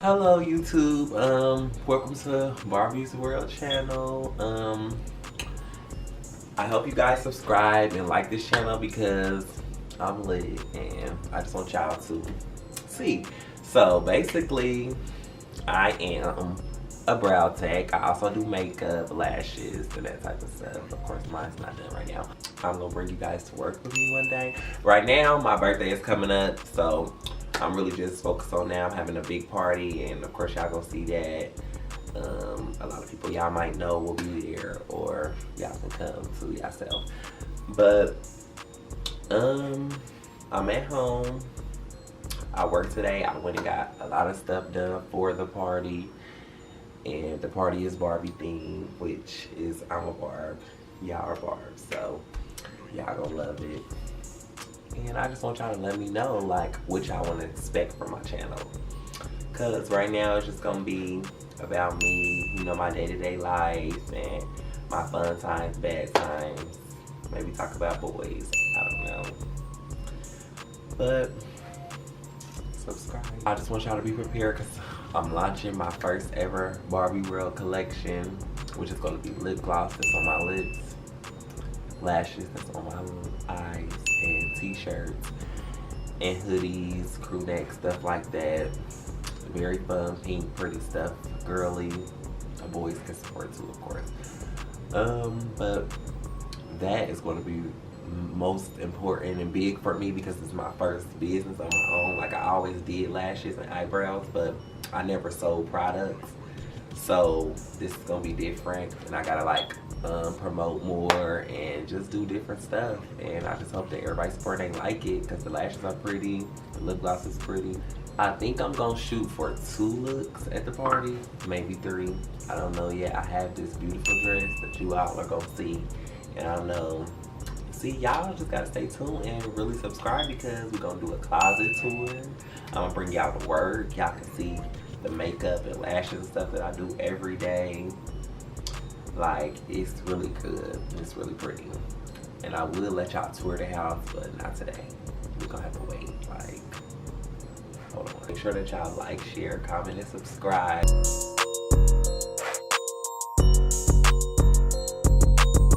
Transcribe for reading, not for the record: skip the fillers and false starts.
Hello YouTube, welcome to Barbie's World channel. I hope you guys subscribe and like this channel because I'm lit and I just want y'all to see. So basically, I am a brow tech. I also do makeup, lashes, and that type of stuff. Of course, mine's not done right now. I'm gonna bring you guys to work with me one day. Right now, my birthday is coming up, so I'm really just focused on now. I'm having a big party, and of course, y'all gonna see that. A lot of people y'all might know will be there, or y'all can come to yourself. But I'm at home. I worked today. I went and got a lot of stuff done for the party. And the party is Barbie themed, which is I'm a Barb, y'all are Barbs, so y'all gonna love it. And I just want y'all to let me know like what y'all want to expect from my channel. Cause right now it's just gonna be about me, you know, my day-to-day life and my fun times, bad times. Maybe talk about boys, I don't know. But subscribe. I just want y'all to be prepared because I'm launching my first ever Barbie World collection, which is going to be lip gloss that's on my lips, lashes that's on my eyes, and t-shirts and hoodies, crew neck, stuff like that. Very fun, pink, pretty stuff, girly. Boys can support too, of course. But that is going to be most important and big for me because it's my first business on my own. Like I always did lashes and eyebrows, but I never sold products. So this is gonna be different, and I gotta like promote more and just do different stuff. And I just hope that everybody support and they like it because the lashes are pretty, the lip gloss is pretty. I think I'm gonna shoot for 2 looks at the party, maybe 3. I don't know yet. I have this beautiful dress that you all are gonna see, and I don't know. See, y'all just gotta stay tuned and really subscribe because we're gonna do a closet tour. I'm gonna bring y'all to work. Y'all can see the makeup and lashes and stuff that I do every day. Like, it's really good. It's really pretty. And I will let y'all tour the house, but not today. We're gonna have to wait. Like, hold on. Make sure that y'all like, share, comment, and subscribe.